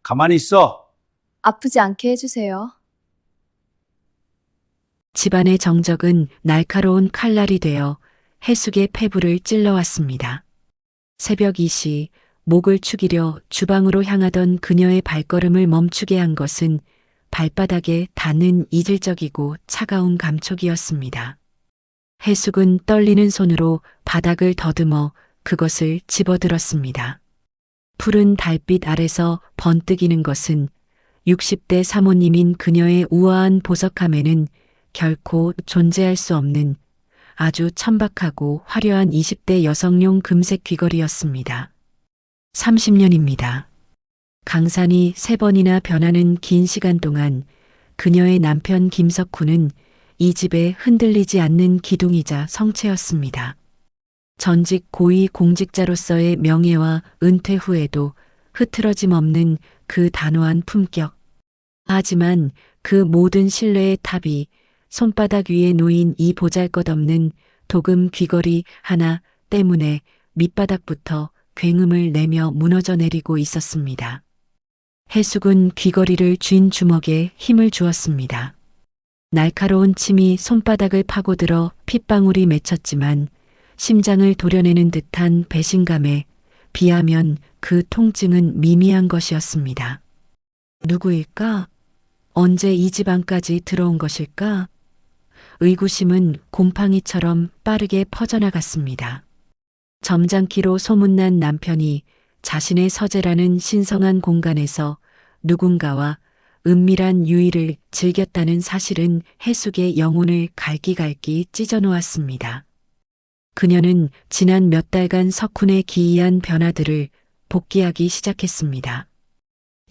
가만히 있어. 아프지 않게 해주세요. 집안의 정적은 날카로운 칼날이 되어 해숙의 폐부를 찔러왔습니다. 새벽 2시 목을 축이려 주방으로 향하던 그녀의 발걸음을 멈추게 한 것은 발바닥에 닿는 이질적이고 차가운 감촉이었습니다. 해숙은 떨리는 손으로 바닥을 더듬어 그것을 집어들었습니다. 푸른 달빛 아래서 번뜩이는 것은 60대 사모님인 그녀의 우아한 보석함에는 결코 존재할 수 없는 아주 천박하고 화려한 20대 여성용 금색 귀걸이였습니다. 30년입니다. 강산이 3번이나 변하는 긴 시간 동안 그녀의 남편 김석훈은 이 집에 흔들리지 않는 기둥이자 성체였습니다. 전직 고위 공직자로서의 명예와 은퇴 후에도 흐트러짐 없는 그 단호한 품격. 하지만 그 모든 신뢰의 탑이 손바닥 위에 놓인 이 보잘것없는 도금 귀걸이 하나 때문에 밑바닥부터 굉음을 내며 무너져 내리고 있었습니다. 해숙은 귀걸이를 쥔 주먹에 힘을 주었습니다. 날카로운 침이 손바닥을 파고들어 핏방울이 맺혔지만 심장을 도려내는 듯한 배신감에 비하면 그 통증은 미미한 것이었습니다. 누구일까? 언제 이 집 안까지 들어온 것일까? 의구심은 곰팡이처럼 빠르게 퍼져나갔습니다. 점잖기로 소문난 남편이 자신의 서재라는 신성한 공간에서 누군가와 은밀한 유의를 즐겼다는 사실은 해숙의 영혼을 갈기갈기 찢어놓았습니다. 그녀는 지난 몇 달간 석훈의 기이한 변화들을 복기하기 시작했습니다.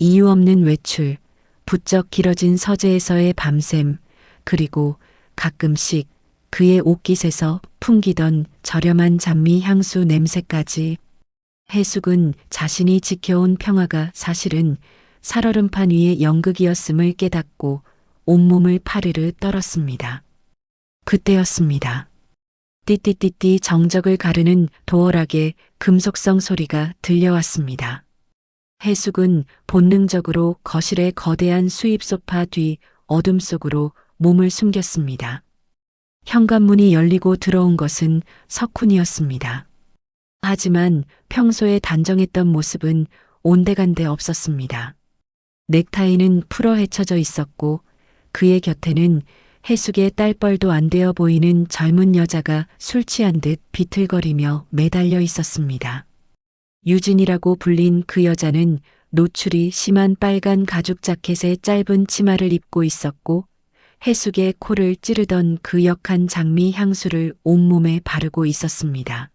이유 없는 외출, 부쩍 길어진 서재에서의 밤샘, 그리고 가끔씩 그의 옷깃에서 풍기던 저렴한 장미 향수 냄새까지. 해숙은 자신이 지켜온 평화가 사실은 살얼음판 위의 연극이었음을 깨닫고 온몸을 파르르 떨었습니다. 그때였습니다. 띠띠띠띠 정적을 가르는 도어락의 금속성 소리가 들려왔습니다. 해숙은 본능적으로 거실의 거대한 수입 소파 뒤 어둠 속으로 몸을 숨겼습니다. 현관문이 열리고 들어온 것은 석훈이었습니다. 하지만 평소에 단정했던 모습은 온데간데 없었습니다. 넥타이는 풀어 헤쳐져 있었고 그의 곁에는 해숙의 딸뻘도 안 되어 보이는 젊은 여자가 술 취한 듯 비틀거리며 매달려 있었습니다. 유진이라고 불린 그 여자는 노출이 심한 빨간 가죽 자켓에 짧은 치마를 입고 있었고 해숙의 코를 찌르던 그 역한 장미 향수를 온몸에 바르고 있었습니다.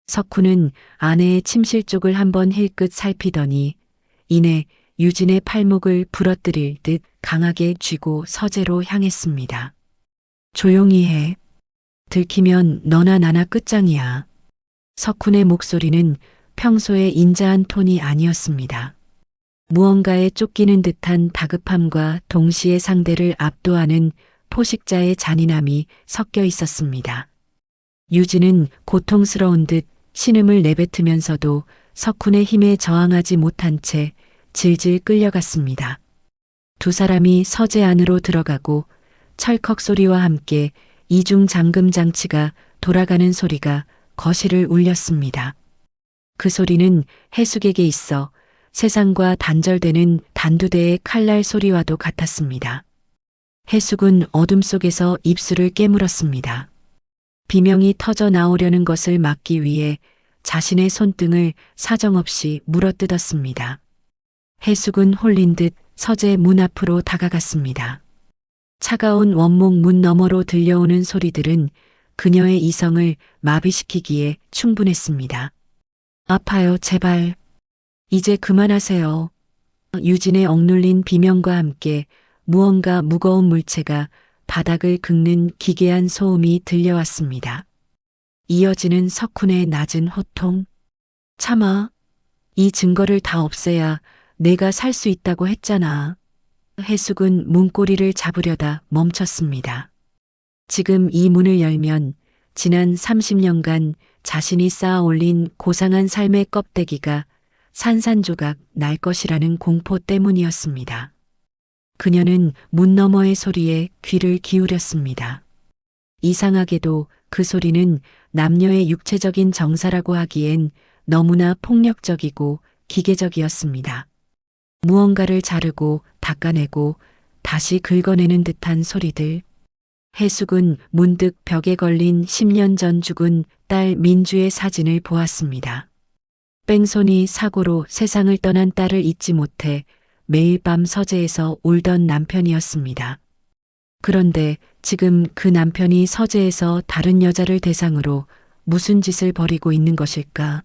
석훈은 아내의 침실 쪽을 한번 힐끗 살피더니 이내 유진의 팔목을 부러뜨릴 듯 강하게 쥐고 서재로 향했습니다. 조용히 해. 들키면 너나 나나 끝장이야. 석훈의 목소리는 평소의 인자한 톤이 아니었습니다. 무언가에 쫓기는 듯한 다급함과 동시에 상대를 압도하는 포식자의 잔인함이 섞여 있었습니다. 유진은 고통스러운 듯 신음을 내뱉으면서도 석훈의 힘에 저항하지 못한 채 질질 끌려갔습니다. 두 사람이 서재 안으로 들어가고 철컥 소리와 함께 이중 잠금 장치가 돌아가는 소리가 거실을 울렸습니다. 그 소리는 해숙에게 있어 세상과 단절되는 단두대의 칼날 소리와도 같았습니다. 해숙은 어둠 속에서 입술을 깨물었습니다. 비명이 터져 나오려는 것을 막기 위해 자신의 손등을 사정없이 물어뜯었습니다. 해숙은 홀린 듯 서재 문 앞으로 다가갔습니다. 차가운 원목 문 너머로 들려오는 소리들은 그녀의 이성을 마비시키기에 충분했습니다. 아파요, 제발. 이제 그만하세요. 유진의 억눌린 비명과 함께 무언가 무거운 물체가 바닥을 긁는 기괴한 소음이 들려왔습니다. 이어지는 석훈의 낮은 호통. 참아. 이 증거를 다 없애야 내가 살 수 있다고 했잖아. 해숙은 문고리를 잡으려다 멈췄습니다. 지금 이 문을 열면 지난 30년간 자신이 쌓아 올린 고상한 삶의 껍데기가 산산조각 날 것이라는 공포 때문이었습니다. 그녀는 문 너머의 소리에 귀를 기울였습니다. 이상하게도 그 소리는 남녀의 육체적인 정사라고 하기엔 너무나 폭력적이고 기계적이었습니다. 무언가를 자르고 닦아내고 다시 긁어내는 듯한 소리들. 해숙은 문득 벽에 걸린 10년 전 죽은 딸 민주의 사진을 보았습니다. 뺑소니 사고로 세상을 떠난 딸을 잊지 못해 매일 밤 서재에서 울던 남편이었습니다. 그런데 지금 그 남편이 서재에서 다른 여자를 대상으로 무슨 짓을 벌이고 있는 것일까?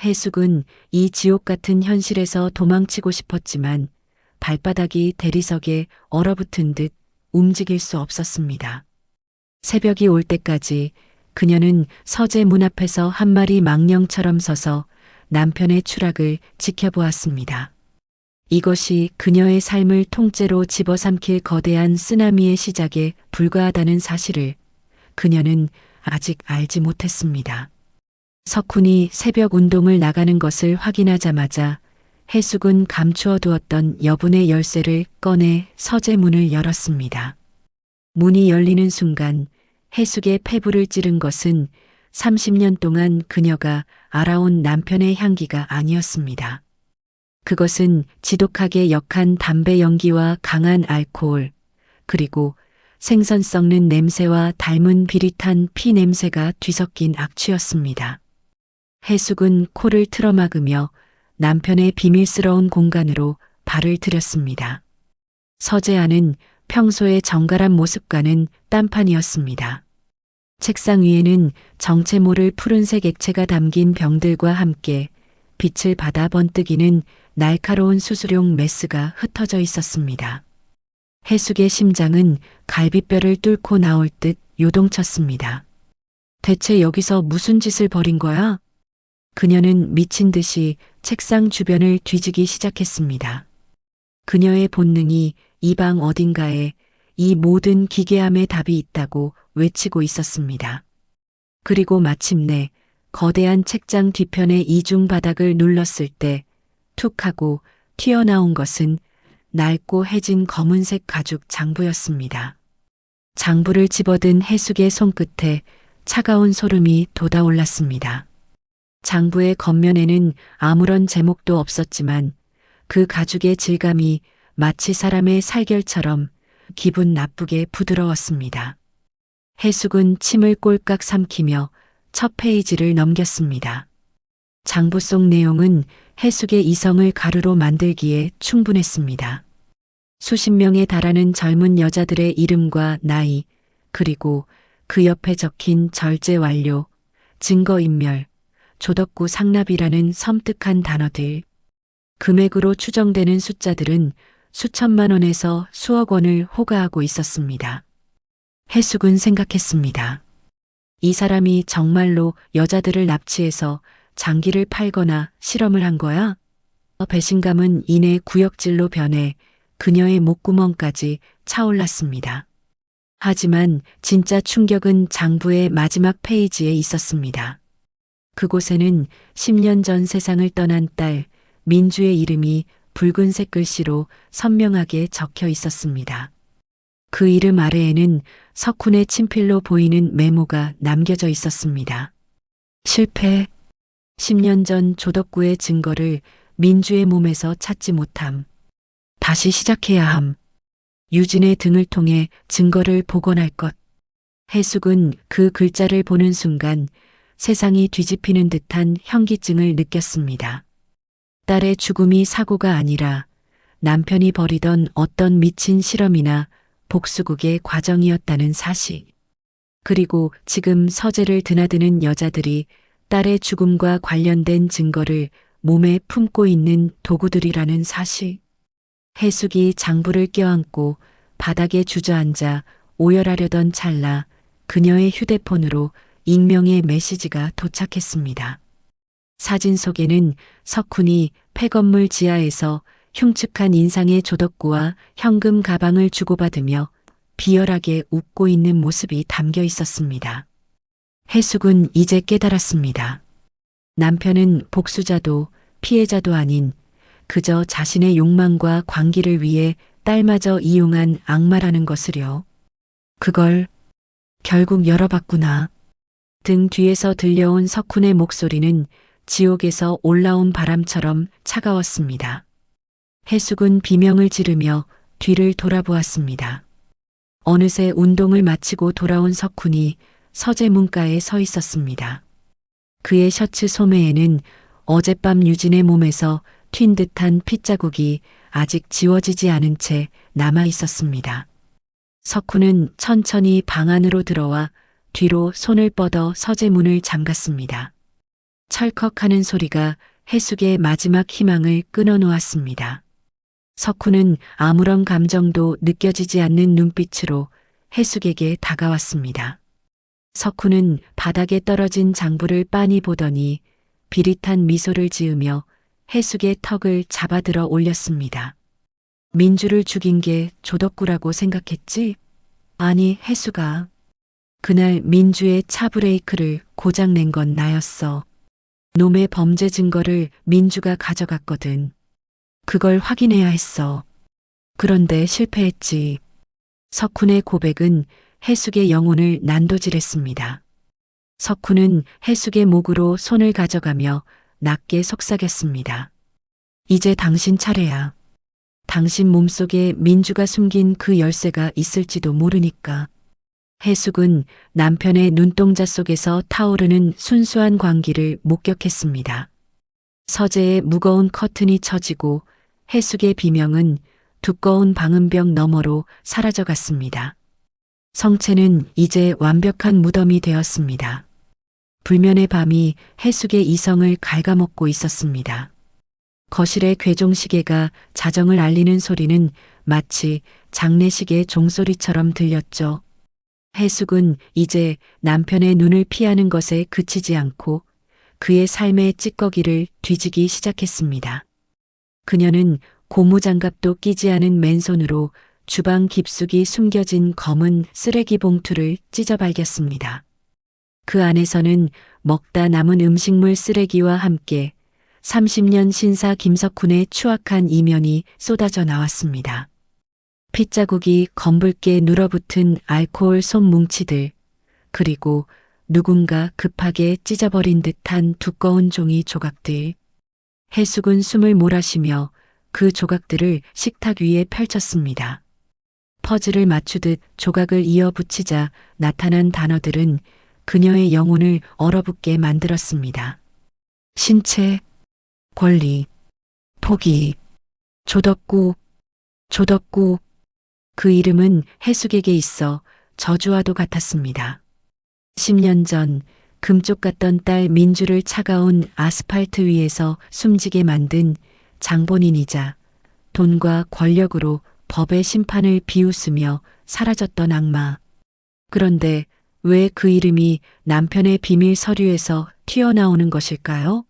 해숙은 이 지옥 같은 현실에서 도망치고 싶었지만 발바닥이 대리석에 얼어붙은 듯 움직일 수 없었습니다. 새벽이 올 때까지 그녀는 서재 문 앞에서 한 마리 망령처럼 서서 남편의 추락을 지켜보았습니다. 이것이 그녀의 삶을 통째로 집어삼킬 거대한 쓰나미의 시작에 불과하다는 사실을 그녀는 아직 알지 못했습니다. 석훈이 새벽 운동을 나가는 것을 확인하자마자 해숙은 감추어 두었던 여분의 열쇠를 꺼내 서재 문을 열었습니다. 문이 열리는 순간 해숙의 폐부를 찌른 것은 30년 동안 그녀가 알아온 남편의 향기가 아니었습니다. 그것은 지독하게 역한 담배 연기와 강한 알코올, 그리고 생선 썩는 냄새와 닮은 비릿한 피 냄새가 뒤섞인 악취였습니다. 해숙은 코를 틀어막으며 남편의 비밀스러운 공간으로 발을 들였습니다. 서재 안은 평소의 정갈한 모습과는 딴판이었습니다. 책상 위에는 정체 모를 푸른색 액체가 담긴 병들과 함께 빛을 받아 번뜩이는 날카로운 수술용 메스가 흩어져 있었습니다. 해숙의 심장은 갈비뼈를 뚫고 나올 듯 요동쳤습니다. 대체 여기서 무슨 짓을 벌인 거야? 그녀는 미친 듯이 책상 주변을 뒤지기 시작했습니다. 그녀의 본능이 이 방 어딘가에 이 모든 기괴함의 답이 있다고 외치고 있었습니다. 그리고 마침내 거대한 책장 뒤편의 이중 바닥을 눌렀을 때 툭 하고 튀어나온 것은 낡고 해진 검은색 가죽 장부였습니다. 장부를 집어든 해숙의 손끝에 차가운 소름이 돋아올랐습니다. 장부의 겉면에는 아무런 제목도 없었지만 그 가죽의 질감이 마치 사람의 살결처럼 기분 나쁘게 부드러웠습니다. 해숙은 침을 꼴깍 삼키며 첫 페이지를 넘겼습니다. 장부 속 내용은 해숙의 이성을 가루로 만들기에 충분했습니다. 수십 명에 달하는 젊은 여자들의 이름과 나이, 그리고 그 옆에 적힌 절제 완료, 증거인멸, 조덕구 상납이라는 섬뜩한 단어들. 금액으로 추정되는 숫자들은 수천만 원에서 수억 원을 호가하고 있었습니다. 해숙은 생각했습니다. 이 사람이 정말로 여자들을 납치해서 장기를 팔거나 실험을 한 거야? 배신감은 이내 구역질로 변해 그녀의 목구멍까지 차올랐습니다. 하지만 진짜 충격은 장부의 마지막 페이지에 있었습니다. 그곳에는 10년 전 세상을 떠난 딸 민주의 이름이 붉은색 글씨로 선명하게 적혀 있었습니다. 그 이름 아래에는 석훈의 친필로 보이는 메모가 남겨져 있었습니다. 실패. 10년 전 조덕구의 증거를 민주의 몸에서 찾지 못함. 다시 시작해야 함. 유진의 등을 통해 증거를 복원할 것. 해숙은 그 글자를 보는 순간 세상이 뒤집히는 듯한 현기증을 느꼈습니다. 딸의 죽음이 사고가 아니라 남편이 벌이던 어떤 미친 실험이나 복수국의 과정이었다는 사실. 그리고 지금 서재를 드나드는 여자들이 딸의 죽음과 관련된 증거를 몸에 품고 있는 도구들이라는 사실. 해숙이 장부를 껴안고 바닥에 주저앉아 오열하려던 찰나 그녀의 휴대폰으로 익명의 메시지가 도착했습니다. 사진 속에는 석훈이 폐건물 지하에서 흉측한 인상의 조덕구와 현금 가방을 주고받으며 비열하게 웃고 있는 모습이 담겨 있었습니다. 해숙은 이제 깨달았습니다. 남편은 복수자도 피해자도 아닌 그저 자신의 욕망과 관계를 위해 딸마저 이용한 악마라는 것을요. 그걸 결국 열어봤구나. 등 뒤에서 들려온 석훈의 목소리는 지옥에서 올라온 바람처럼 차가웠습니다. 해숙은 비명을 지르며 뒤를 돌아보았습니다. 어느새 운동을 마치고 돌아온 석훈이 서재 문가에 서 있었습니다. 그의 셔츠 소매에는 어젯밤 유진의 몸에서 튄 듯한 핏자국이 아직 지워지지 않은 채 남아 있었습니다. 석훈은 천천히 방 안으로 들어와 뒤로 손을 뻗어 서재 문을 잠갔습니다. 철컥하는 소리가 해숙의 마지막 희망을 끊어놓았습니다. 석훈은 아무런 감정도 느껴지지 않는 눈빛으로 해숙에게 다가왔습니다. 석훈은 바닥에 떨어진 장부를 빤히 보더니 비릿한 미소를 지으며 해숙의 턱을 잡아들어 올렸습니다. 민주를 죽인 게 조덕구라고 생각했지? 아니, 해숙아. 그날 민주의 차 브레이크를 고장낸 건 나였어. 놈의 범죄 증거를 민주가 가져갔거든. 그걸 확인해야 했어. 그런데 실패했지. 석훈의 고백은 해숙의 영혼을 난도질했습니다. 석훈은 해숙의 목으로 손을 가져가며 낮게 속삭였습니다. 이제 당신 차례야. 당신 몸속에 민주가 숨긴 그 열쇠가 있을지도 모르니까. 해숙은 남편의 눈동자 속에서 타오르는 순수한 광기를 목격했습니다. 서재의 무거운 커튼이 쳐지고 해숙의 비명은 두꺼운 방음벽 너머로 사라져갔습니다. 성체는 이제 완벽한 무덤이 되었습니다. 불면의 밤이 해숙의 이성을 갉아먹고 있었습니다. 거실의 괴종시계가 자정을 알리는 소리는 마치 장례식의 종소리처럼 들렸죠. 해숙은 이제 남편의 눈을 피하는 것에 그치지 않고 그의 삶의 찌꺼기를 뒤지기 시작했습니다. 그녀는 고무장갑도 끼지 않은 맨손으로 주방 깊숙이 숨겨진 검은 쓰레기 봉투를 찢어 발겼습니다. 그 안에서는 먹다 남은 음식물 쓰레기와 함께 30년 신사 김석훈의 추악한 이면이 쏟아져 나왔습니다. 핏자국이 검붉게 눌어붙은 알코올 손뭉치들, 그리고 누군가 급하게 찢어버린 듯한 두꺼운 종이 조각들. 해숙은 숨을 몰아쉬며 그 조각들을 식탁 위에 펼쳤습니다. 퍼즐을 맞추듯 조각을 이어 붙이자 나타난 단어들은 그녀의 영혼을 얼어붙게 만들었습니다. 신체, 권리, 포기, 조덕구, 조덕구. 그 이름은 해숙에게 있어 저주와도 같았습니다. 10년 전 금쪽 같던 딸 민주를 차가운 아스팔트 위에서 숨지게 만든 장본인이자 돈과 권력으로 법의 심판을 비웃으며 사라졌던 악마. 그런데 왜 그 이름이 남편의 비밀 서류에서 튀어나오는 것일까요?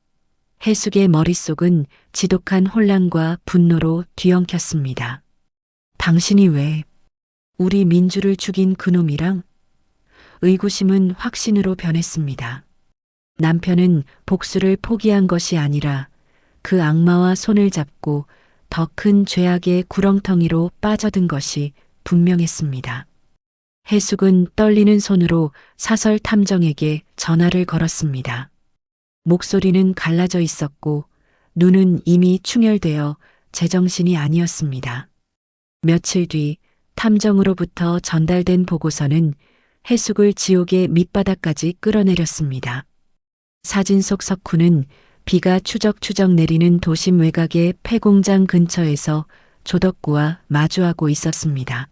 해숙의 머릿속은 지독한 혼란과 분노로 뒤엉켰습니다. 당신이 왜 우리 민주를 죽인 그놈이랑? 의구심은 확신으로 변했습니다. 남편은 복수를 포기한 것이 아니라 그 악마와 손을 잡고 더 큰 죄악의 구렁텅이로 빠져든 것이 분명했습니다. 해숙은 떨리는 손으로 사설 탐정에게 전화를 걸었습니다. 목소리는 갈라져 있었고 눈은 이미 충혈되어 제정신이 아니었습니다. 며칠 뒤 탐정으로부터 전달된 보고서는 해숙을 지옥의 밑바닥까지 끌어내렸습니다. 사진 속 석훈은 비가 추적추적 내리는 도심 외곽의 폐공장 근처에서 조덕구와 마주하고 있었습니다.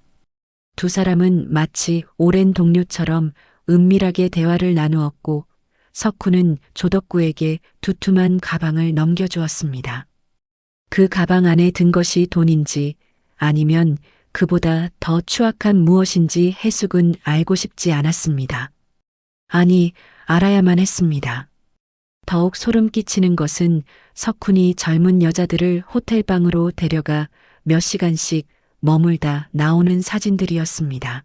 두 사람은 마치 오랜 동료처럼 은밀하게 대화를 나누었고 석훈은 조덕구에게 두툼한 가방을 넘겨주었습니다. 그 가방 안에 든 것이 돈인지 아니면 그보다 더 추악한 무엇인지 해숙은 알고 싶지 않았습니다. 아니, 알아야만 했습니다. 더욱 소름 끼치는 것은 석훈이 젊은 여자들을 호텔방으로 데려가 몇 시간씩 머물다 나오는 사진들이었습니다.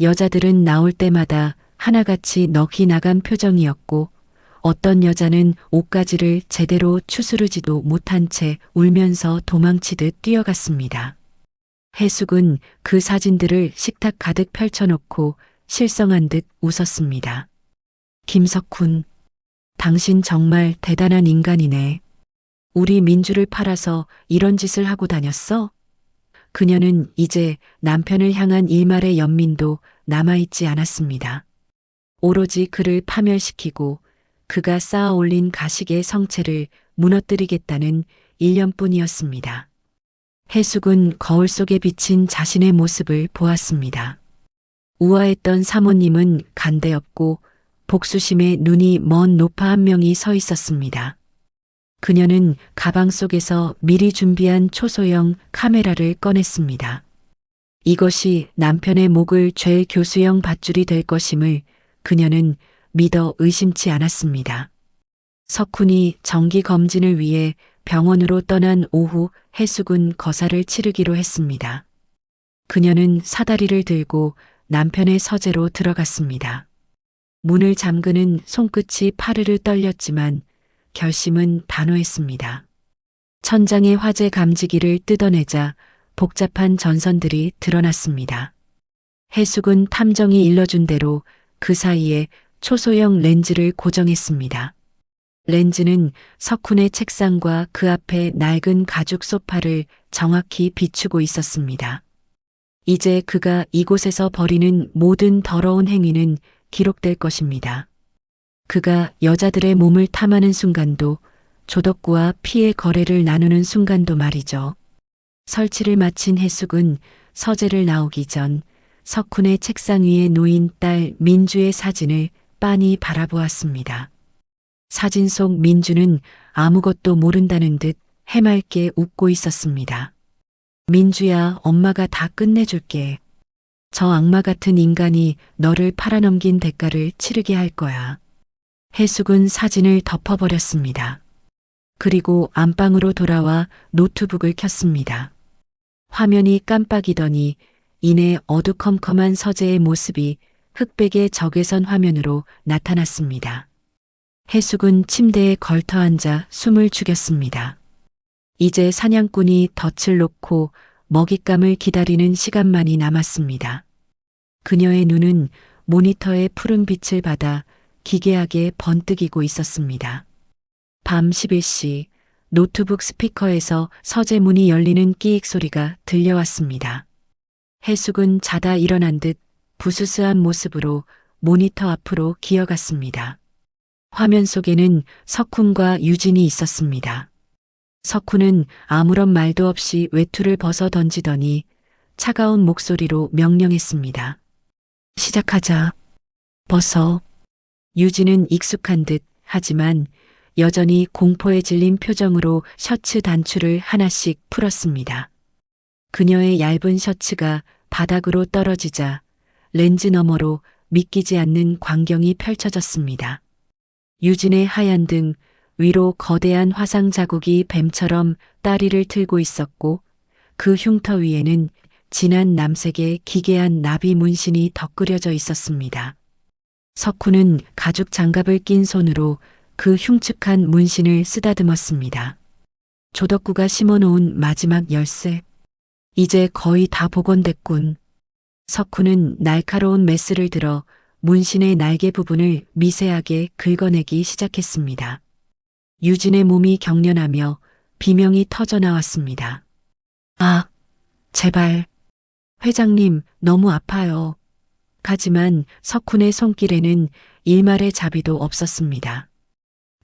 여자들은 나올 때마다 하나같이 넋이 나간 표정이었고 어떤 여자는 옷가지를 제대로 추스르지도 못한 채 울면서 도망치듯 뛰어갔습니다. 해숙은 그 사진들을 식탁 가득 펼쳐놓고 실성한 듯 웃었습니다. 김석훈, 당신 정말 대단한 인간이네. 우리 민주를 팔아서 이런 짓을 하고 다녔어? 그녀는 이제 남편을 향한 일말의 연민도 남아있지 않았습니다. 오로지 그를 파멸시키고 그가 쌓아 올린 가식의 성체를 무너뜨리겠다는 일념뿐이었습니다. 해숙은 거울 속에 비친 자신의 모습을 보았습니다. 우아했던 사모님은 간대없고 복수심에 눈이 먼 노파 한 명이 서 있었습니다. 그녀는 가방 속에서 미리 준비한 초소형 카메라를 꺼냈습니다. 이것이 남편의 목을 잴 교수형 밧줄이 될 것임을 그녀는 믿어 의심치 않았습니다. 석훈이 정기 검진을 위해 병원으로 떠난 오후 해숙은 거사를 치르기로 했습니다. 그녀는 사다리를 들고 남편의 서재로 들어갔습니다. 문을 잠그는 손끝이 파르르 떨렸지만 결심은 단호했습니다. 천장의 화재 감지기를 뜯어내자 복잡한 전선들이 드러났습니다. 해숙은 탐정이 일러준 대로 그 사이에 초소형 렌즈를 고정했습니다. 렌즈는 석훈의 책상과 그 앞에 낡은 가죽 소파를 정확히 비추고 있었습니다. 이제 그가 이곳에서 벌이는 모든 더러운 행위는 기록될 것입니다. 그가 여자들의 몸을 탐하는 순간도, 조덕구와 피의 거래를 나누는 순간도 말이죠. 설치를 마친 해숙은 서재를 나오기 전 석훈의 책상 위에 놓인 딸 민주의 사진을 빤히 바라보았습니다. 사진 속 민주는 아무것도 모른다는 듯 해맑게 웃고 있었습니다. 민주야, 엄마가 다 끝내줄게. 저 악마 같은 인간이 너를 팔아넘긴 대가를 치르게 할 거야. 해숙은 사진을 덮어버렸습니다. 그리고 안방으로 돌아와 노트북을 켰습니다. 화면이 깜빡이더니 이내 어두컴컴한 서재의 모습이 흑백의 적외선 화면으로 나타났습니다. 해숙은 침대에 걸터 앉아 숨을 죽였습니다. 이제 사냥꾼이 덫을 놓고 먹잇감을 기다리는 시간만이 남았습니다. 그녀의 눈은 모니터의 푸른 빛을 받아 기괴하게 번뜩이고 있었습니다. 밤 11시 노트북 스피커에서 서재 문이 열리는 끼익 소리가 들려왔습니다. 해숙은 자다 일어난 듯 부스스한 모습으로 모니터 앞으로 기어갔습니다. 화면 속에는 석훈과 유진이 있었습니다. 석훈은 아무런 말도 없이 외투를 벗어 던지더니 차가운 목소리로 명령했습니다. 시작하자. 벗어. 유진은 익숙한 듯 하지만 여전히 공포에 질린 표정으로 셔츠 단추를 하나씩 풀었습니다. 그녀의 얇은 셔츠가 바닥으로 떨어지자 렌즈 너머로 믿기지 않는 광경이 펼쳐졌습니다. 유진의 하얀 등 위로 거대한 화상 자국이 뱀처럼 다리를 틀고 있었고 그 흉터 위에는 진한 남색의 기괴한 나비 문신이 덧그려져 있었습니다. 석훈은 가죽 장갑을 낀 손으로 그 흉측한 문신을 쓰다듬었습니다. 조덕구가 심어놓은 마지막 열쇠. 이제 거의 다 복원됐군. 석훈은 날카로운 메스를 들어 문신의 날개 부분을 미세하게 긁어내기 시작했습니다. 유진의 몸이 경련하며 비명이 터져 나왔습니다. 아, 제발. 회장님, 너무 아파요. 하지만 석훈의 손길에는 일말의 자비도 없었습니다.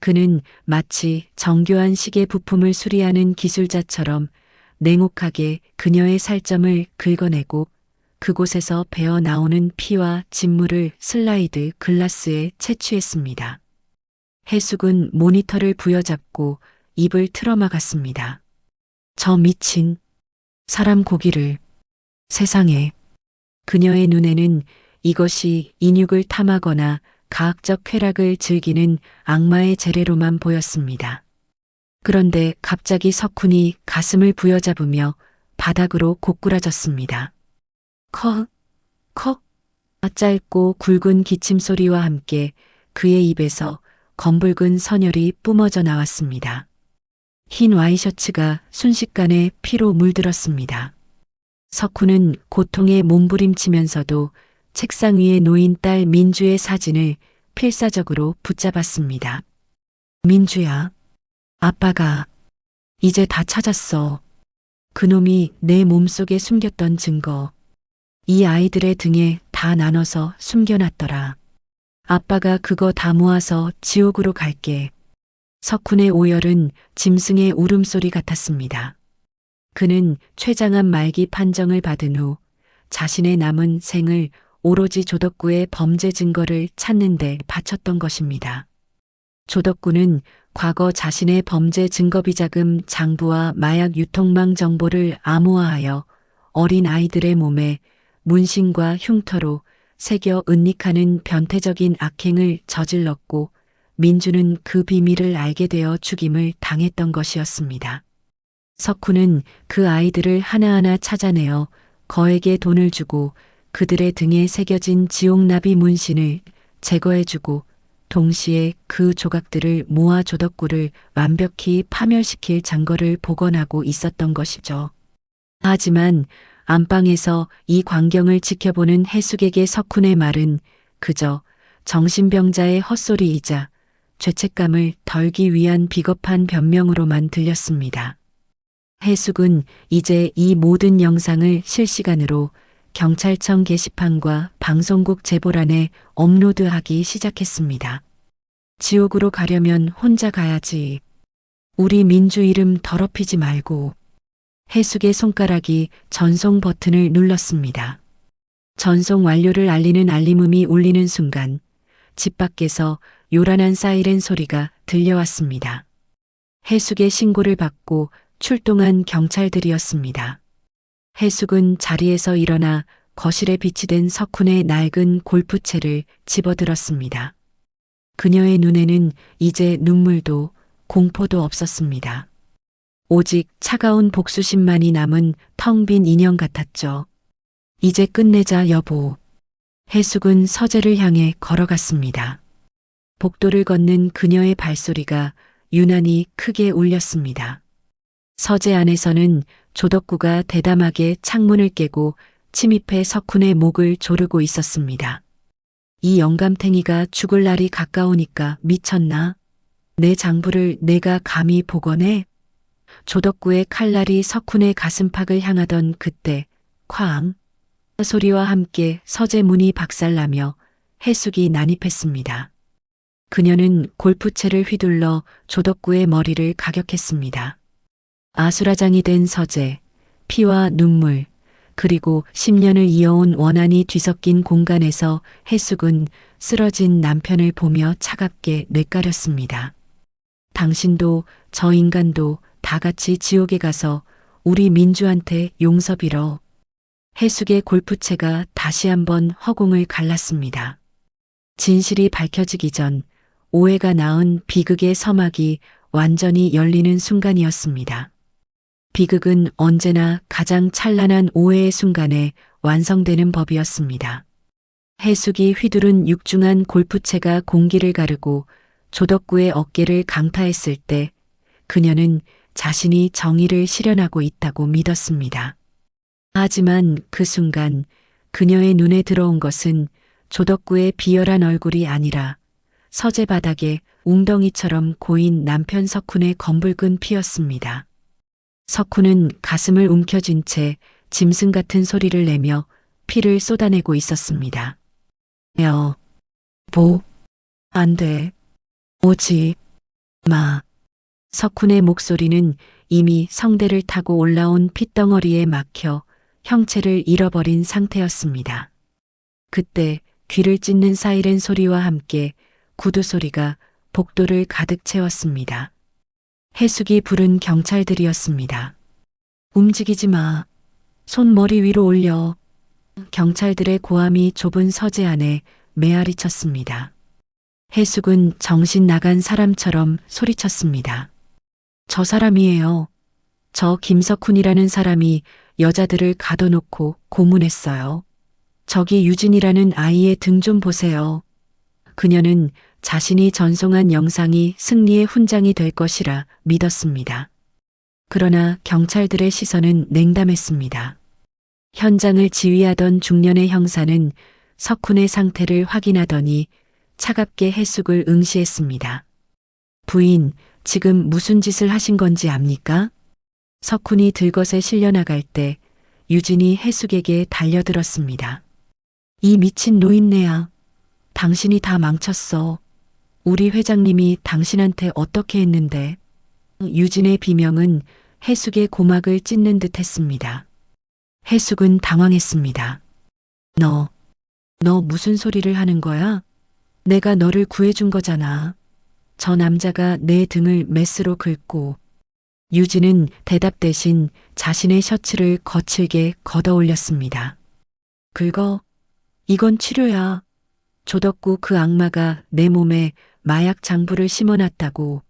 그는 마치 정교한 시계 부품을 수리하는 기술자처럼 냉혹하게 그녀의 살점을 긁어내고 그곳에서 배어 나오는 피와 진물을 슬라이드 글라스에 채취했습니다. 해숙은 모니터를 부여잡고 입을 틀어막았습니다. 저 미친 사람 고기를. 세상에. 그녀의 눈에는 이것이 인육을 탐하거나 가학적 쾌락을 즐기는 악마의 재래로만 보였습니다. 그런데 갑자기 석훈이 가슴을 부여잡으며 바닥으로 고꾸라졌습니다. 컥, 컥. 짧고 굵은 기침 소리와 함께 그의 입에서 검붉은 선혈이 뿜어져 나왔습니다. 흰 와이셔츠가 순식간에 피로 물들었습니다. 석훈은 고통에 몸부림치면서도 책상 위에 놓인 딸 민주의 사진을 필사적으로 붙잡았습니다. 민주야, 아빠가 이제 다 찾았어. 그놈이 내 몸속에 숨겼던 증거, 이 아이들의 등에 다 나눠서 숨겨놨더라. 아빠가 그거 다 모아서 지옥으로 갈게. 석훈의 오열은 짐승의 울음소리 같았습니다. 그는 최장한 말기 판정을 받은 후 자신의 남은 생을 오로지 조덕구의 범죄 증거를 찾는 데 바쳤던 것입니다. 조덕구는 과거 자신의 범죄 증거 비자금 장부와 마약 유통망 정보를 암호화하여 어린 아이들의 몸에 문신과 흉터로 새겨 은닉하는 변태적인 악행을 저질렀고 민주는 그 비밀을 알게 되어 죽임을 당했던 것이었습니다. 석훈은 그 아이들을 하나하나 찾아내어 거액의 돈을 주고 그들의 등에 새겨진 지옥나비 문신을 제거해주고 동시에 그 조각들을 모아 조덕구를 완벽히 파멸시킬 장거를 복원하고 있었던 것이죠. 하지만 안방에서 이 광경을 지켜보는 해숙에게 석훈의 말은 그저 정신병자의 헛소리이자 죄책감을 덜기 위한 비겁한 변명으로만 들렸습니다. 해숙은 이제 이 모든 영상을 실시간으로 경찰청 게시판과 방송국 제보란에 업로드하기 시작했습니다. 지옥으로 가려면 혼자 가야지. 우리 민주 이름 더럽히지 말고. 해숙의 손가락이 전송 버튼을 눌렀습니다. 전송 완료를 알리는 알림음이 울리는 순간 집 밖에서 요란한 사이렌 소리가 들려왔습니다. 해숙의 신고를 받고 출동한 경찰들이었습니다. 해숙은 자리에서 일어나 거실에 비치된 석훈의 낡은 골프채를 집어들었습니다. 그녀의 눈에는 이제 눈물도 공포도 없었습니다. 오직 차가운 복수심만이 남은 텅 빈 인형 같았죠. 이제 끝내자 여보. 해숙은 서재를 향해 걸어갔습니다. 복도를 걷는 그녀의 발소리가 유난히 크게 울렸습니다. 서재 안에서는 조덕구가 대담하게 창문을 깨고 침입해 석훈의 목을 조르고 있었습니다. 이 영감탱이가 죽을 날이 가까우니까 미쳤나? 내 장부를 내가 감히 복원해? 조덕구의 칼날이 석훈의 가슴팍을 향하던 그때 쾅 소리와 함께 서재 문이 박살나며 해숙이 난입했습니다. 그녀는 골프채를 휘둘러 조덕구의 머리를 가격했습니다. 아수라장이 된 서재, 피와 눈물, 그리고 10년을 이어온 원한이 뒤섞인 공간에서 해숙은 쓰러진 남편을 보며 차갑게 뇌까렸습니다. 당신도 저 인간도 다 같이 지옥에 가서 우리 민주한테 용서 빌어. 해숙의 골프채가 다시 한번 허공을 갈랐습니다. 진실이 밝혀지기 전 오해가 낳은 비극의 서막이 완전히 열리는 순간이었습니다. 비극은 언제나 가장 찬란한 오해의 순간에 완성되는 법이었습니다. 해숙이 휘두른 육중한 골프채가 공기를 가르고 조덕구의 어깨를 강타했을 때 그녀는 자신이 정의를 실현하고 있다고 믿었습니다. 하지만 그 순간 그녀의 눈에 들어온 것은 조덕구의 비열한 얼굴이 아니라 서재 바닥에 웅덩이처럼 고인 남편 석훈의 검붉은 피였습니다. 석훈은 가슴을 움켜쥔 채 짐승 같은 소리를 내며 피를 쏟아내고 있었습니다. 안 돼. 오지 마. 석훈의 목소리는 이미 성대를 타고 올라온 핏덩어리에 막혀 형체를 잃어버린 상태였습니다. 그때 귀를 찢는 사이렌 소리와 함께 구두 소리가 복도를 가득 채웠습니다. 해숙이 부른 경찰들이었습니다. 움직이지 마. 손 머리 위로 올려. 경찰들의 고함이 좁은 서재 안에 메아리 쳤습니다. 해숙은 정신 나간 사람처럼 소리쳤습니다. 저 사람이에요. 저 김석훈이라는 사람이 여자들을 가둬놓고 고문했어요. 저기 유진이라는 아이의 등 좀 보세요. 그녀는 자신이 전송한 영상이 승리의 훈장이 될 것이라 믿었습니다. 그러나 경찰들의 시선은 냉담했습니다. 현장을 지휘하던 중년의 형사는 석훈의 상태를 확인하더니 차갑게 해숙을 응시했습니다. 부인, 지금 무슨 짓을 하신 건지 압니까? 석훈이 들것에 실려나갈 때 유진이 해숙에게 달려들었습니다. 이 미친 노인네야. 당신이 다 망쳤어. 우리 회장님이 당신한테 어떻게 했는데? 유진의 비명은 해숙의 고막을 찢는 듯 했습니다. 해숙은 당황했습니다. 너 무슨 소리를 하는 거야? 내가 너를 구해준 거잖아. 저 남자가 내 등을 메스로 긁고. 유진은 대답 대신 자신의 셔츠를 거칠게 걷어 올렸습니다. 긁어? 이건 치료야. 조덕구 그 악마가 내 몸에 마약 장부를 심어놨다고.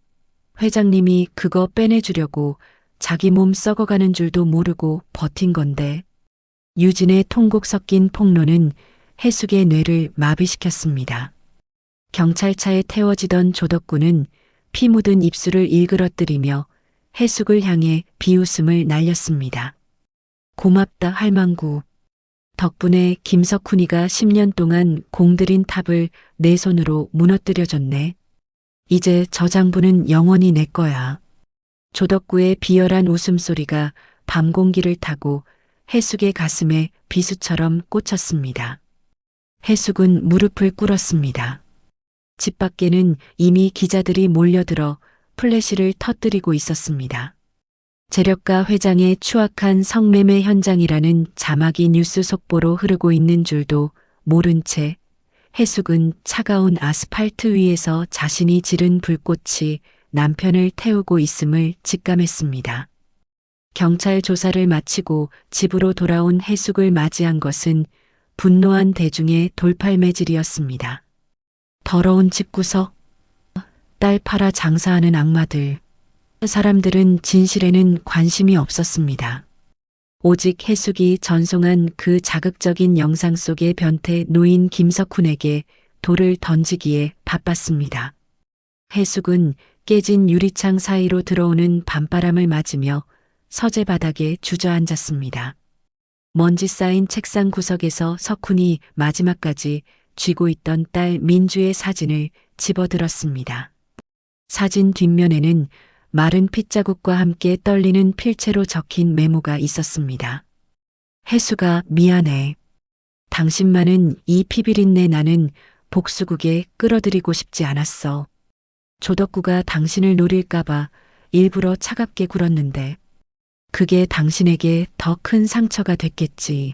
회장님이 그거 빼내주려고 자기 몸 썩어가는 줄도 모르고 버틴 건데. 유진의 통곡 섞인 폭로는 해숙의 뇌를 마비시켰습니다. 경찰차에 태워지던 조덕구는 피 묻은 입술을 일그러뜨리며 해숙을 향해 비웃음을 날렸습니다. 고맙다 할망구. 덕분에 김석훈이가 10년 동안 공들인 탑을 내 손으로 무너뜨려줬네. 이제 저 장부는 영원히 내 거야. 조덕구의 비열한 웃음소리가 밤 공기를 타고 해숙의 가슴에 비수처럼 꽂혔습니다. 해숙은 무릎을 꿇었습니다. 집 밖에는 이미 기자들이 몰려들어 플래시를 터뜨리고 있었습니다. 재력가 회장의 추악한 성매매 현장이라는 자막이 뉴스 속보로 흐르고 있는 줄도 모른 채 해숙은 차가운 아스팔트 위에서 자신이 지른 불꽃이 남편을 태우고 있음을 직감했습니다. 경찰 조사를 마치고 집으로 돌아온 해숙을 맞이한 것은 분노한 대중의 돌팔매질이었습니다. 더러운 집구석, 딸 팔아 장사하는 악마들. 사람들은 진실에는 관심이 없었습니다. 오직 해숙이 전송한 그 자극적인 영상 속의 변태 노인 김석훈에게 돌을 던지기에 바빴습니다. 해숙은 깨진 유리창 사이로 들어오는 밤바람을 맞으며 서재 바닥에 주저앉았습니다. 먼지 쌓인 책상 구석에서 석훈이 마지막까지 쥐고 있던 딸 민주의 사진을 집어들었습니다. 사진 뒷면에는 마른 핏자국과 함께 떨리는 필체로 적힌 메모가 있었습니다. 해수가 미안해. 당신만은 이 피비린내 나는 복수국에 끌어들이고 싶지 않았어. 조덕구가 당신을 노릴까봐 일부러 차갑게 굴었는데 그게 당신에게 더 큰 상처가 됐겠지.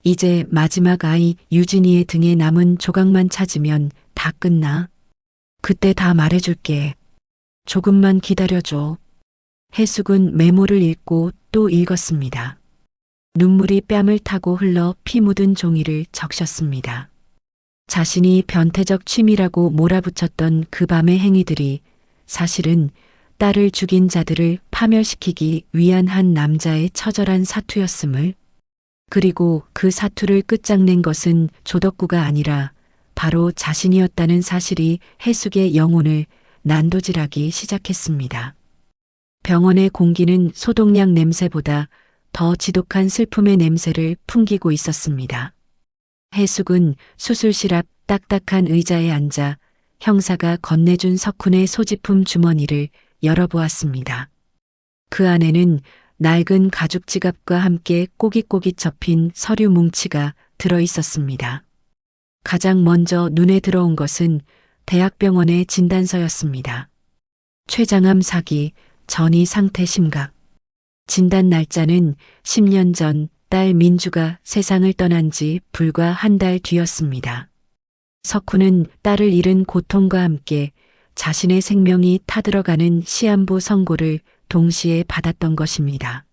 이제 마지막 아이 유진이의 등에 남은 조각만 찾으면 다 끝나. 그때 다 말해줄게. 조금만 기다려줘. 해숙은 메모를 읽고 또 읽었습니다. 눈물이 뺨을 타고 흘러 피 묻은 종이를 적셨습니다. 자신이 변태적 취미라고 몰아붙였던 그 밤의 행위들이 사실은 딸을 죽인 자들을 파멸시키기 위한 한 남자의 처절한 사투였음을, 그리고 그 사투를 끝장낸 것은 조덕구가 아니라 바로 자신이었다는 사실이 해숙의 영혼을 난도질하기 시작했습니다. 병원의 공기는 소독약 냄새보다 더 지독한 슬픔의 냄새를 풍기고 있었습니다. 해숙은 수술실 앞 딱딱한 의자에 앉아 형사가 건네준 석훈의 소지품 주머니를 열어보았습니다. 그 안에는 낡은 가죽 지갑과 함께 꼬깃꼬깃 접힌 서류 뭉치가 들어있었습니다. 가장 먼저 눈에 들어온 것은 대학병원의 진단서였습니다. 췌장암 사기, 전이 상태 심각. 진단 날짜는 10년 전 딸 민주가 세상을 떠난 지 불과 한 달 뒤였습니다. 석훈은 딸을 잃은 고통과 함께 자신의 생명이 타들어가는 시한부 선고를 동시에 받았던 것입니다.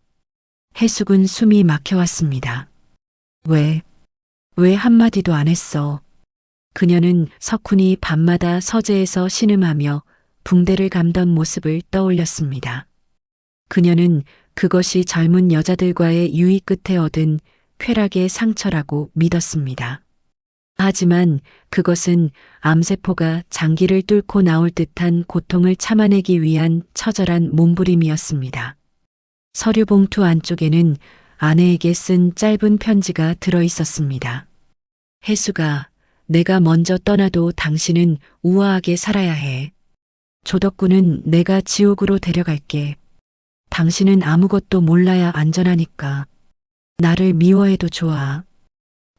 해숙은 숨이 막혀왔습니다. 왜 한마디도 안 했어. 그녀는 석훈이 밤마다 서재에서 신음하며 붕대를 감던 모습을 떠올렸습니다. 그녀는 그것이 젊은 여자들과의 유의 끝에 얻은 쾌락의 상처라고 믿었습니다. 하지만 그것은 암세포가 장기를 뚫고 나올 듯한 고통을 참아내기 위한 처절한 몸부림이었습니다. 서류 봉투 안쪽에는 아내에게 쓴 짧은 편지가 들어 있었습니다. 혜수가, 내가 먼저 떠나도 당신은 우아하게 살아야 해. 조덕구는 내가 지옥으로 데려갈게. 당신은 아무것도 몰라야 안전하니까. 나를 미워해도 좋아.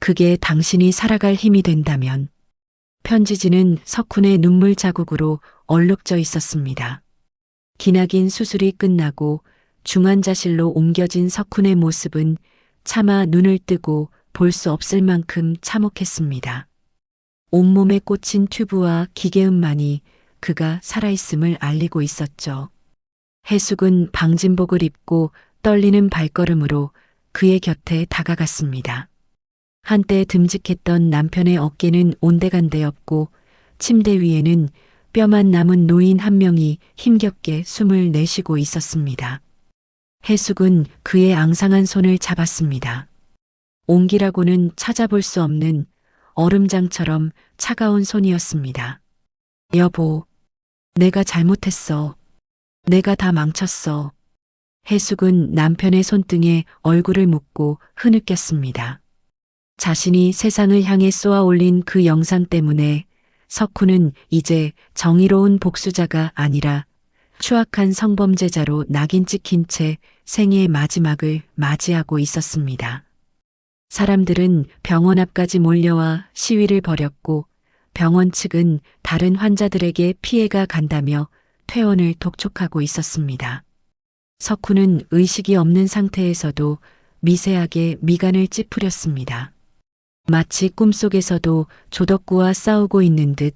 그게 당신이 살아갈 힘이 된다면. 편지지는 석훈의 눈물 자국으로 얼룩져 있었습니다. 기나긴 수술이 끝나고 중환자실로 옮겨진 석훈의 모습은 차마 눈을 뜨고 볼 수 없을 만큼 참혹했습니다. 온몸에 꽂힌 튜브와 기계음만이 그가 살아있음을 알리고 있었죠. 해숙은 방진복을 입고 떨리는 발걸음으로 그의 곁에 다가갔습니다. 한때 듬직했던 남편의 어깨는 온데간데였고 침대 위에는 뼈만 남은 노인 한 명이 힘겹게 숨을 내쉬고 있었습니다. 해숙은 그의 앙상한 손을 잡았습니다. 온기라고는 찾아볼 수 없는 얼음장처럼 차가운 손이었습니다. 여보, 내가 잘못했어. 내가 다 망쳤어. 해숙은 남편의 손등에 얼굴을 묻고 흐느꼈습니다. 자신이 세상을 향해 쏘아 올린 그 영상 때문에 석훈은 이제 정의로운 복수자가 아니라 추악한 성범죄자로 낙인 찍힌 채 생애의 마지막을 맞이하고 있었습니다. 사람들은 병원 앞까지 몰려와 시위를 벌였고 병원 측은 다른 환자들에게 피해가 간다며 퇴원을 독촉하고 있었습니다. 석훈은 의식이 없는 상태에서도 미세하게 미간을 찌푸렸습니다. 마치 꿈속에서도 조덕구와 싸우고 있는 듯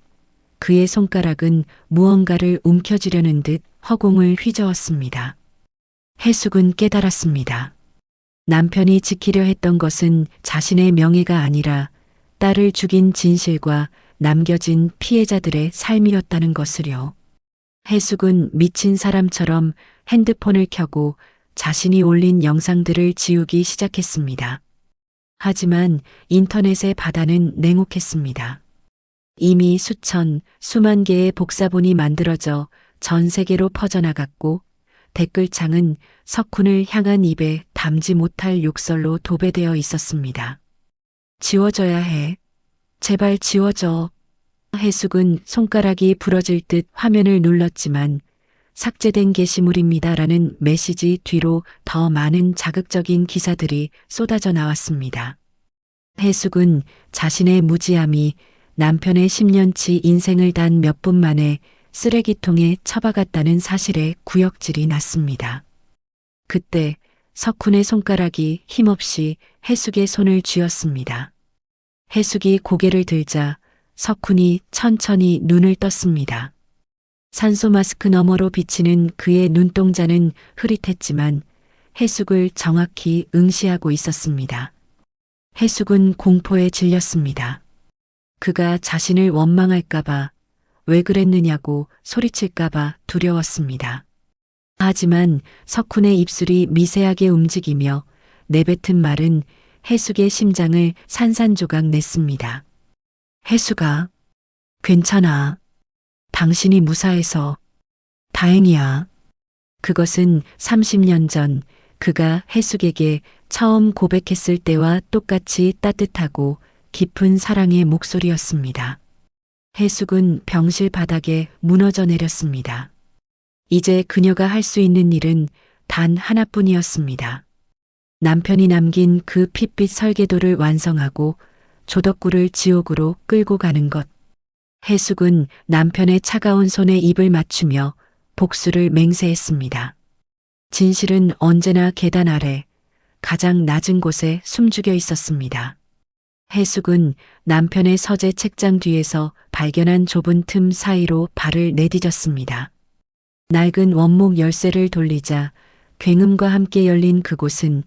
그의 손가락은 무언가를 움켜쥐려는 듯 허공을 휘저었습니다. 해숙은 깨달았습니다. 남편이 지키려 했던 것은 자신의 명예가 아니라 딸을 죽인 진실과 남겨진 피해자들의 삶이었다는 것을요. 해숙은 미친 사람처럼 핸드폰을 켜고 자신이 올린 영상들을 지우기 시작했습니다. 하지만 인터넷의 바다는 냉혹했습니다. 이미 수만 개의 복사본이 만들어져 전 세계로 퍼져나갔고 댓글창은 석훈을 향한 입에 담지 못할 욕설로 도배되어 있었습니다. 지워져야 해. 제발 지워져. 해숙은 손가락이 부러질 듯 화면을 눌렀지만 삭제된 게시물입니다라는 메시지 뒤로 더 많은 자극적인 기사들이 쏟아져 나왔습니다. 해숙은 자신의 무지함이 남편의 10년치 인생을 단 몇 분 만에 쓰레기통에 처박았다는 사실에 구역질이 났습니다. 그때 석훈의 손가락이 힘없이 해숙의 손을 쥐었습니다. 해숙이 고개를 들자 석훈이 천천히 눈을 떴습니다. 산소 마스크 너머로 비치는 그의 눈동자는 흐릿했지만 해숙을 정확히 응시하고 있었습니다. 해숙은 공포에 질렸습니다. 그가 자신을 원망할까봐 왜 그랬느냐고 소리칠까봐 두려웠습니다. 하지만 석훈의 입술이 미세하게 움직이며 내뱉은 말은 해숙의 심장을 산산조각 냈습니다. 해숙아, 괜찮아. 당신이 무사해서 다행이야. 그것은 30년 전 그가 해숙에게 처음 고백했을 때와 똑같이 따뜻하고 깊은 사랑의 목소리였습니다. 해숙은 병실 바닥에 무너져 내렸습니다. 이제 그녀가 할 수 있는 일은 단 하나뿐이었습니다. 남편이 남긴 그 핏빛 설계도를 완성하고 조덕구를 지옥으로 끌고 가는 것. 해숙은 남편의 차가운 손에 입을 맞추며 복수를 맹세했습니다. 진실은 언제나 계단 아래 가장 낮은 곳에 숨죽여 있었습니다. 해숙은 남편의 서재 책장 뒤에서 발견한 좁은 틈 사이로 발을 내디뎠습니다. 낡은 원목 열쇠를 돌리자 굉음과 함께 열린 그곳은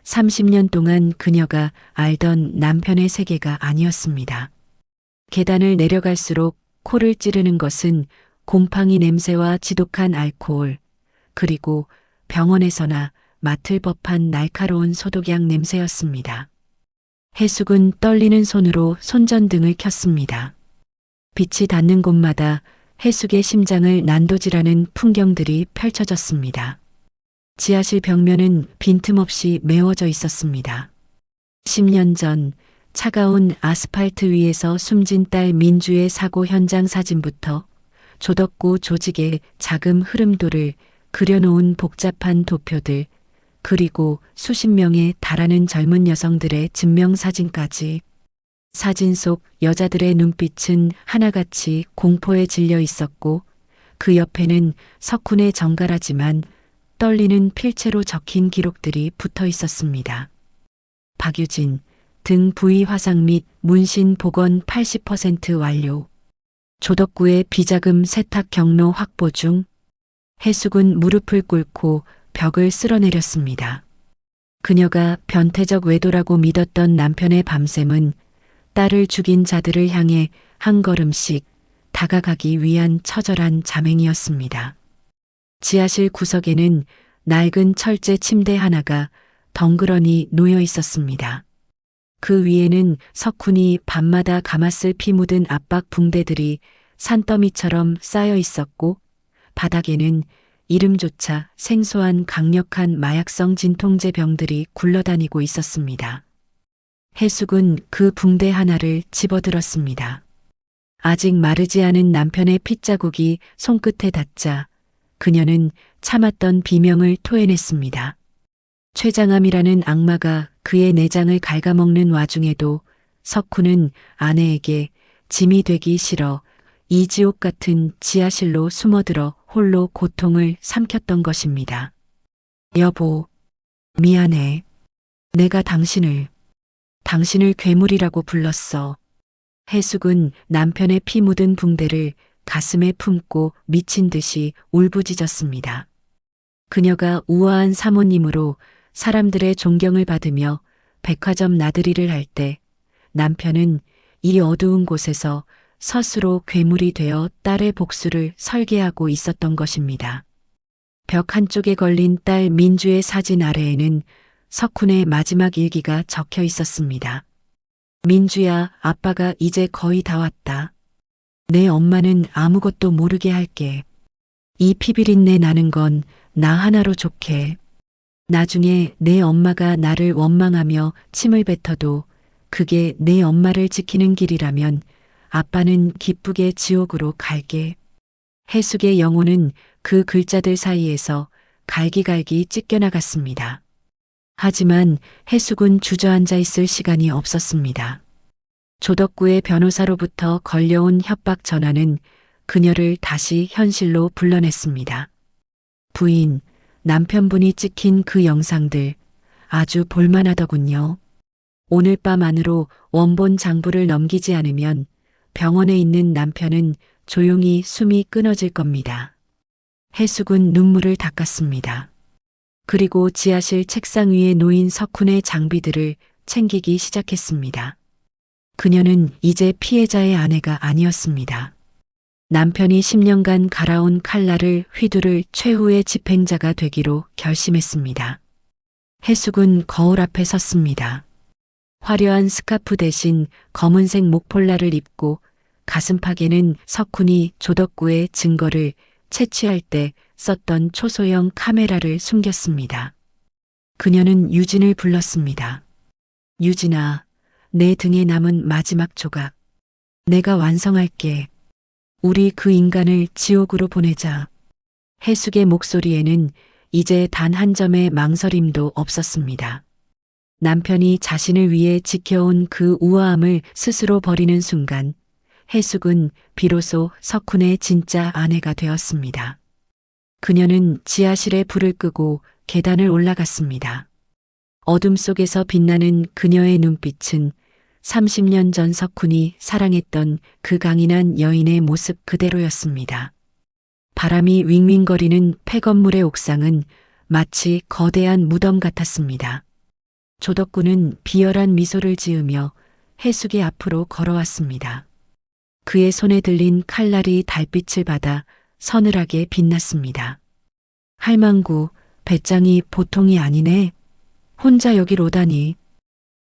30년 동안 그녀가 알던 남편의 세계가 아니었습니다. 계단을 내려갈수록 코를 찌르는 것은 곰팡이 냄새와 지독한 알코올, 그리고 병원에서나 맡을 법한 날카로운 소독약 냄새였습니다. 해숙은 떨리는 손으로 손전등을 켰습니다. 빛이 닿는 곳마다 해숙의 심장을 난도질하는 풍경들이 펼쳐졌습니다. 지하실 벽면은 빈틈없이 메워져 있었습니다. 10년 전 차가운 아스팔트 위에서 숨진 딸 민주의 사고 현장 사진부터 조덕구 조직의 자금 흐름도를 그려놓은 복잡한 도표들, 그리고 수십 명에 달하는 젊은 여성들의 증명사진까지. 사진 속 여자들의 눈빛은 하나같이 공포에 질려 있었고 그 옆에는 석훈의 정갈하지만 떨리는 필체로 적힌 기록들이 붙어 있었습니다. 박유진, 등 부위 화상 및 문신 복원 80% 완료. 조덕구의 비자금 세탁 경로 확보 중. 해숙은 무릎을 꿇고 벽을 쓸어내렸습니다. 그녀가 변태적 외도라고 믿었던 남편의 밤샘은 딸을 죽인 자들을 향해 한 걸음씩 다가가기 위한 처절한 자맹이었습니다. 지하실 구석에는 낡은 철제 침대 하나가 덩그러니 놓여 있었습니다. 그 위에는 석훈이 밤마다 감았을 피 묻은 압박 붕대들이 산더미처럼 쌓여 있었고 바닥에는 이름조차 생소한 강력한 마약성 진통제 병들이 굴러다니고 있었습니다. 해숙은 그 붕대 하나를 집어들었습니다. 아직 마르지 않은 남편의 핏자국이 손끝에 닿자 그녀는 참았던 비명을 토해냈습니다. 췌장암이라는 악마가 그의 내장을 갉아먹는 와중에도 석훈은 아내에게 짐이 되기 싫어 이 지옥 같은 지하실로 숨어들어 홀로 고통을 삼켰던 것입니다. 여보, 미안해. 내가 당신을 괴물이라고 불렀어. 해숙은 남편의 피 묻은 붕대를 가슴에 품고 미친 듯이 울부짖었습니다. 그녀가 우아한 사모님으로 사람들의 존경을 받으며 백화점 나들이를 할 때 남편은 이 어두운 곳에서 스스로 괴물이 되어 딸의 복수를 설계하고 있었던 것입니다. 벽 한쪽에 걸린 딸 민주의 사진 아래에는 석훈의 마지막 일기가 적혀 있었습니다. 민주야, 아빠가 이제 거의 다 왔다. 내 엄마는 아무것도 모르게 할게. 이 피비린내 나는 건 나 하나로 좋게. 나중에 내 엄마가 나를 원망하며 침을 뱉어도 그게 내 엄마를 지키는 길이라면 아빠는 기쁘게 지옥으로 갈게. 해숙의 영혼은 그 글자들 사이에서 갈기갈기 찢겨나갔습니다. 하지만 해숙은 주저앉아 있을 시간이 없었습니다. 조덕구의 변호사로부터 걸려온 협박 전화는 그녀를 다시 현실로 불러냈습니다. 부인, 남편분이 찍힌 그 영상들 아주 볼만하더군요. 오늘 밤 안으로 원본 장부를 넘기지 않으면 병원에 있는 남편은 조용히 숨이 끊어질 겁니다. 해숙은 눈물을 닦았습니다. 그리고 지하실 책상 위에 놓인 석훈의 장비들을 챙기기 시작했습니다. 그녀는 이제 피해자의 아내가 아니었습니다. 남편이 10년간 갈아온 칼날을 휘두를 최후의 집행자가 되기로 결심했습니다. 해숙은 거울 앞에 섰습니다. 화려한 스카프 대신 검은색 목폴라를 입고 가슴팍에는 석훈이 조덕구의 증거를 채취할 때 썼던 초소형 카메라를 숨겼습니다. 그녀는 유진을 불렀습니다. 유진아, 내 등에 남은 마지막 조각. 내가 완성할게. 우리 그 인간을 지옥으로 보내자. 해숙의 목소리에는 이제 단 한 점의 망설임도 없었습니다. 남편이 자신을 위해 지켜온 그 우아함을 스스로 버리는 순간 해숙은 비로소 석훈의 진짜 아내가 되었습니다. 그녀는 지하실에 불을 끄고 계단을 올라갔습니다. 어둠 속에서 빛나는 그녀의 눈빛은 30년 전 석훈이 사랑했던 그 강인한 여인의 모습 그대로였습니다. 바람이 윙윙거리는 폐건물의 옥상은 마치 거대한 무덤 같았습니다. 조덕구는 비열한 미소를 지으며 해숙의 앞으로 걸어왔습니다. 그의 손에 들린 칼날이 달빛을 받아 서늘하게 빛났습니다. 할망구, 배짱이 보통이 아니네. 혼자 여길 오다니.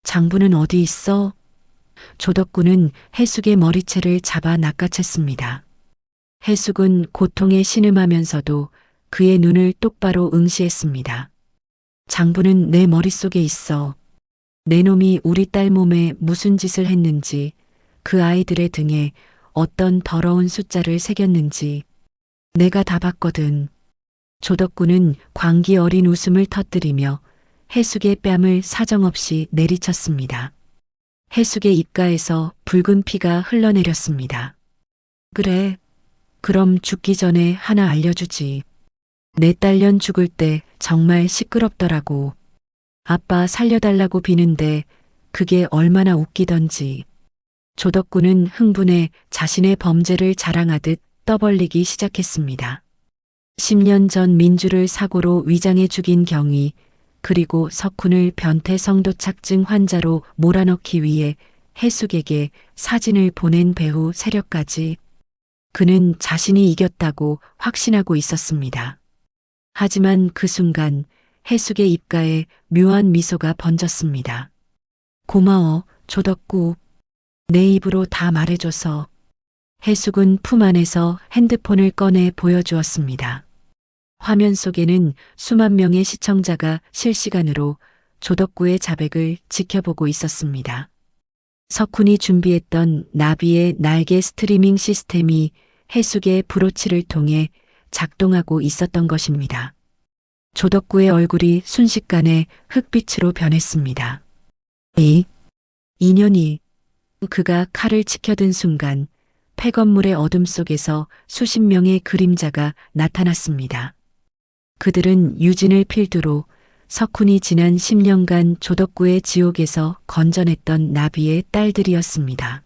장부는 어디 있어? 조덕구는 해숙의 머리채를 잡아 낚아챘습니다. 해숙은 고통에 신음하면서도 그의 눈을 똑바로 응시했습니다. 장부는 내 머릿속에 있어. 내 놈이 우리 딸 몸에 무슨 짓을 했는지, 그 아이들의 등에 어떤 더러운 숫자를 새겼는지 내가 다 봤거든. 조덕구는 광기 어린 웃음을 터뜨리며 해숙의 뺨을 사정없이 내리쳤습니다. 해숙의 입가에서 붉은 피가 흘러내렸습니다. 그래, 그럼 죽기 전에 하나 알려주지. 내 딸년 죽을 때 정말 시끄럽더라고. 아빠 살려달라고 비는데 그게 얼마나 웃기던지. 조덕구는 흥분해 자신의 범죄를 자랑하듯 떠벌리기 시작했습니다. 10년 전 민주를 사고로 위장해 죽인 경위, 그리고 석훈을 변태 성도착증 환자로 몰아넣기 위해 해숙에게 사진을 보낸 배후 세력까지. 그는 자신이 이겼다고 확신하고 있었습니다. 하지만 그 순간 해숙의 입가에 묘한 미소가 번졌습니다. 고마워, 조덕구. 내 입으로 다 말해줘서. 해숙은 품 안에서 핸드폰을 꺼내 보여주었습니다. 화면 속에는 수만 명의 시청자가 실시간으로 조덕구의 자백을 지켜보고 있었습니다. 석훈이 준비했던 나비의 날개 스트리밍 시스템이 해숙의 브로치를 통해 작동하고 있었던 것입니다. 조덕구의 얼굴이 순식간에 흑빛으로 변했습니다. 이 인연이. 그가 칼을 치켜든 순간 폐건물의 어둠 속에서 수십 명의 그림자가 나타났습니다. 그들은 유진을 필두로 석훈이 지난 10년간 조덕구의 지옥에서 건져냈던 나비의 딸들이었습니다.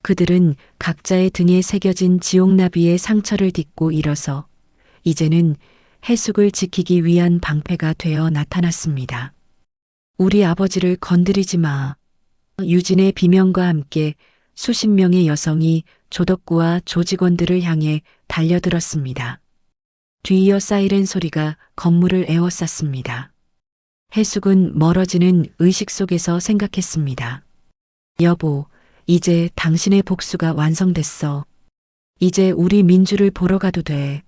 그들은 각자의 등에 새겨진 지옥나비의 상처를 딛고 일어서 이제는 해숙을 지키기 위한 방패가 되어 나타났습니다. 우리 아버지를 건드리지 마. 유진의 비명과 함께 수십 명의 여성이 조덕구와 조직원들을 향해 달려들었습니다. 뒤이어 사이렌 소리가 건물을 에워쌌습니다. 해숙은 멀어지는 의식 속에서 생각했습니다. 여보, 이제 당신의 복수가 완성됐어. 이제 우리 민주를 보러 가도 돼.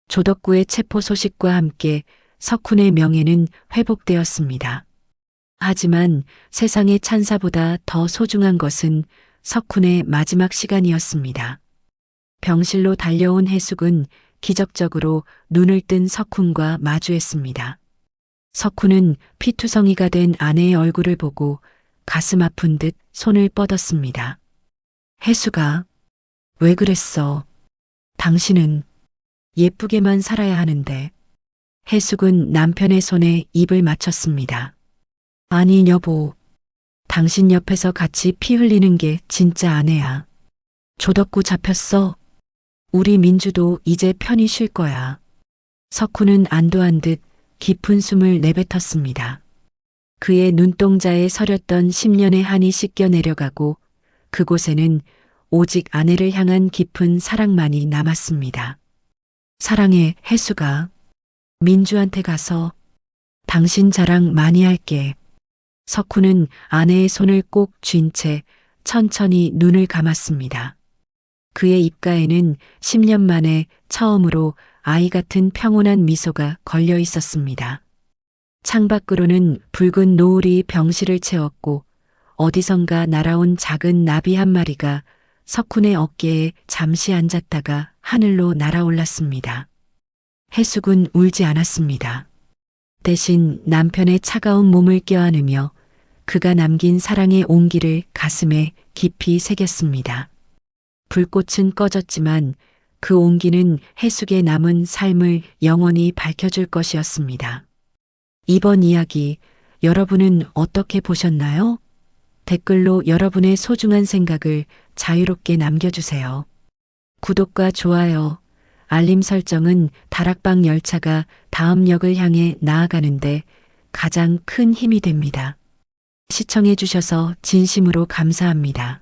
조덕구의 체포 소식과 함께 석훈의 명예는 회복되었습니다. 하지만 세상의 찬사보다 더 소중한 것은 석훈의 마지막 시간이었습니다. 병실로 달려온 해숙은 기적적으로 눈을 뜬 석훈과 마주했습니다. 석훈은 피투성이가 된 아내의 얼굴을 보고 가슴 아픈 듯 손을 뻗었습니다. 해숙아, 왜 그랬어? 당신은 예쁘게만 살아야 하는데. 해숙은 남편의 손에 입을 맞췄습니다. 아니 여보, 당신 옆에서 같이 피 흘리는 게 진짜 아내야. 조덕구 잡혔어. 우리 민주도 이제 편히 쉴 거야. 석훈은 안도한 듯 깊은 숨을 내뱉었습니다. 그의 눈동자에 서렸던 10년의 한이 씻겨 내려가고 그곳에는 오직 아내를 향한 깊은 사랑만이 남았습니다. 사랑해, 해숙아. 민주한테 가서 당신 자랑 많이 할게. 석훈은 아내의 손을 꼭 쥔 채 천천히 눈을 감았습니다. 그의 입가에는 10년 만에 처음으로 아이 같은 평온한 미소가 걸려 있었습니다. 창밖으로는 붉은 노을이 병실을 채웠고 어디선가 날아온 작은 나비 한 마리가 석훈의 어깨에 잠시 앉았다가 하늘로 날아올랐습니다. 해숙은 울지 않았습니다. 대신 남편의 차가운 몸을 껴안으며 그가 남긴 사랑의 온기를 가슴에 깊이 새겼습니다. 불꽃은 꺼졌지만 그 온기는 해숙의 남은 삶을 영원히 밝혀줄 것이었습니다. 이번 이야기 여러분은 어떻게 보셨나요? 댓글로 여러분의 소중한 생각을 자유롭게 남겨주세요. 구독과 좋아요, 알림 설정은 다락방 열차가 다음 역을 향해 나아가는데 가장 큰 힘이 됩니다. 시청해 주셔서 진심으로 감사합니다.